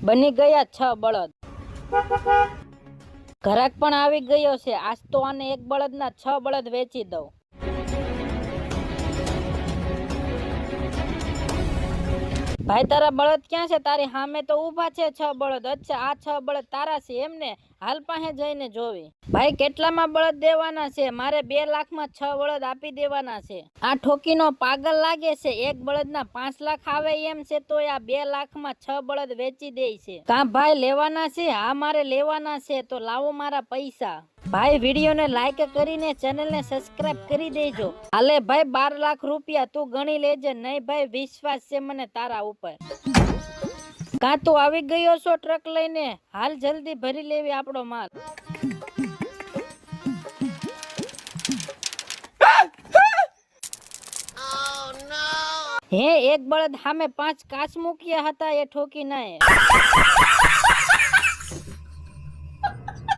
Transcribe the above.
બની ગયા 6 બળદ। ઘરાક પણ આવી ગયો છે। આજ તો આને એક બળદના 6 બળદ વેચી દઉં। ભાઈ તારા બળદ ક્યાં છે? તારી સામે તો ઊભા છે 6 બળદ। અચ્છા આ 6 બળદ તારા છે એમને? હાલ પાસે જઈને જોવી। ભાઈ કેટલામાં બળદ દેવાના છે? મારે 2 લાખમાં 6 બળદ આપી દેવાના છે। આ ઠોકીનો પાગલ લાગે છે। એક બળદના 5 લાખ આવે એમ છે તો આ 2 લાખમાં 6 બળદ વેચી દે છે। કા ભાઈ લેવાના છે? હા મારે લેવાના છે તો લાવો મારા પૈસા। ભાઈ વિડીયોને લાઈક કરીને ચેનલને સબસ્ક્રાઇબ કરી દેજો। હાલે ભાઈ 12 લાખ રૂપિયા તું ગણી લેજે। નહીં ભાઈ વિશ્વાસ છે મને તારા ઉપર। કા તું આવી ગયો છો ટ્રક લઈને? હાલ જલ્દી ભરી લેવી આપણો માલ। હે એક બળદ સામે 5 કાચ મૂક્યા હતા એ ઠોકી નાએ।